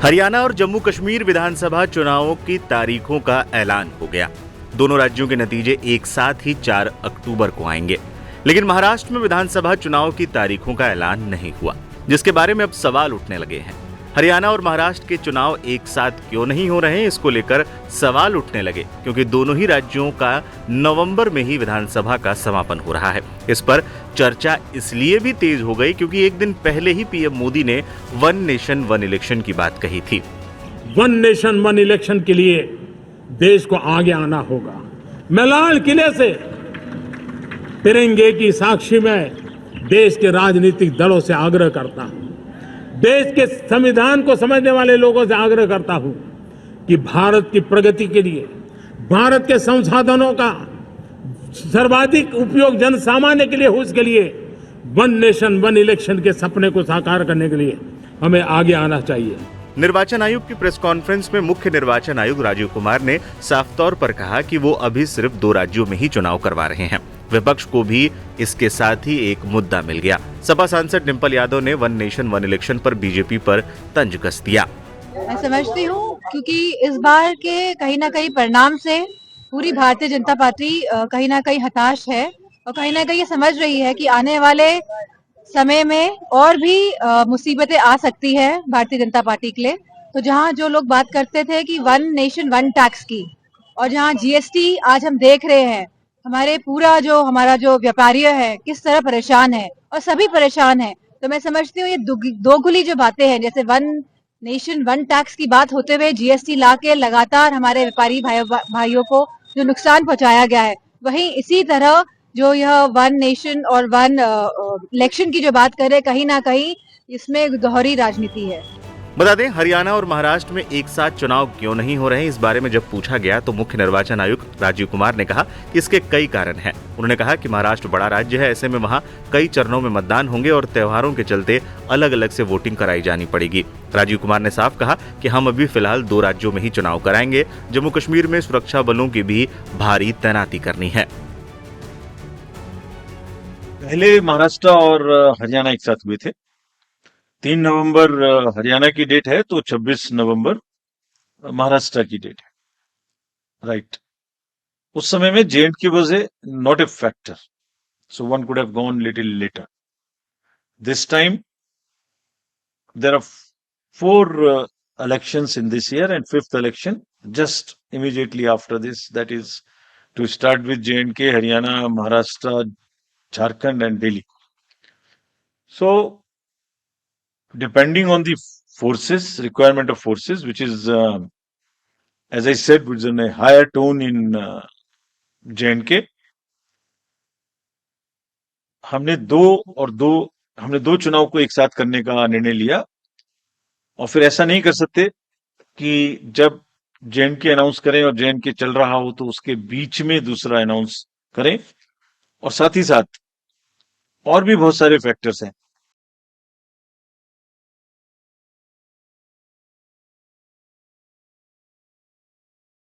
हरियाणा और जम्मू कश्मीर विधानसभा चुनावों की तारीखों का ऐलान हो गया। दोनों राज्यों के नतीजे एक साथ ही 4 अक्टूबर को आएंगे। लेकिन महाराष्ट्र में विधानसभा चुनाव की तारीखों का ऐलान नहीं हुआ, जिसके बारे में अब सवाल उठने लगे हैं। हरियाणा और महाराष्ट्र के चुनाव एक साथ क्यों नहीं हो रहे हैं, इसको लेकर सवाल उठने लगे, क्योंकि दोनों ही राज्यों का नवंबर में ही विधानसभा का समापन हो रहा है। इस पर चर्चा इसलिए भी तेज हो गई क्योंकि एक दिन पहले ही पीएम मोदी ने वन नेशन वन इलेक्शन की बात कही थी। वन नेशन वन इलेक्शन के लिए देश को आगे आना होगा। मैं लाल किले से तिरंगे की साक्षी में देश के राजनीतिक दलों से आग्रह करता हूं, देश के संविधान को समझने वाले लोगों से आग्रह करता हूं कि भारत की प्रगति के लिए, भारत के संसाधनों का सर्वाधिक उपयोग जन सामान्य के लिए हो, उसके लिए वन नेशन वन इलेक्शन के सपने को साकार करने के लिए हमें आगे आना चाहिए। निर्वाचन आयोग की प्रेस कॉन्फ्रेंस में मुख्य निर्वाचन आयुक्त राजीव कुमार ने साफ तौर पर कहा कि वो अभी सिर्फ 2 राज्यों में ही चुनाव करवा रहे हैं। विपक्ष को भी इसके साथ ही एक मुद्दा मिल गया। सपा सांसद डिंपल यादव ने वन नेशन वन इलेक्शन पर बीजेपी पर तंज कस दिया। मैं समझती हूँ क्योंकि इस बार के कहीं ना कहीं परिणाम से पूरी भारतीय जनता पार्टी कहीं ना कहीं हताश है और कहीं ना कहीं ये समझ रही है कि आने वाले समय में और भी मुसीबतें आ सकती है भारतीय जनता पार्टी के लिए। तो जहाँ जो लोग बात करते थे कि वन नेशन वन टैक्स की, और जहाँ जीएसटी आज हम देख रहे हैं हमारा जो व्यापारी है किस तरह परेशान है और सभी परेशान है, तो मैं समझती हूँ ये दोगुली जो बातें हैं, जैसे वन नेशन वन टैक्स की बात होते हुए जीएसटी ला के लगातार हमारे व्यापारी भाइयों को जो नुकसान पहुंचाया गया है, वहीं इसी तरह जो यह वन नेशन और वन इलेक्शन की जो बात करें, कहीं ना कहीं इसमें दोहरी राजनीति है। बता दें, हरियाणा और महाराष्ट्र में एक साथ चुनाव क्यों नहीं हो रहे हैं, इस बारे में जब पूछा गया तो मुख्य निर्वाचन आयुक्त राजीव कुमार ने कहा कि इसके कई कारण हैं। उन्होंने कहा कि महाराष्ट्र बड़ा राज्य है, ऐसे में वहां कई चरणों में मतदान होंगे और त्योहारों के चलते अलग अलग से वोटिंग कराई जानी पड़ेगी। राजीव कुमार ने साफ कहा कि हम अभी फिलहाल 2 राज्यों में ही चुनाव कराएंगे। जम्मू कश्मीर में सुरक्षा बलों की भी भारी तैनाती करनी है। पहले महाराष्ट्र और हरियाणा एक साथ हुए थे। 3 नवंबर हरियाणा की डेट है तो 26 नवंबर महाराष्ट्र की डेट है, राइट। उस समय में J&K was not a factor, so one could have gone little later. This time there are 4 elections in this year and 5th election just immediately after this, that is to start with J&K, Haryana, Maharashtra, Jharkhand and Delhi. So depending on the forces, requirement of forces, which is, as I said, which is in a higher tone in J&K, हमने दो चुनाव को एक साथ करने का निर्णय लिया। और फिर ऐसा नहीं कर सकते कि जब J&K अनाउंस करें और J&K चल रहा हो तो उसके बीच में दूसरा अनाउंस करें। और साथ ही साथ और भी बहुत सारे फैक्टर्स हैं।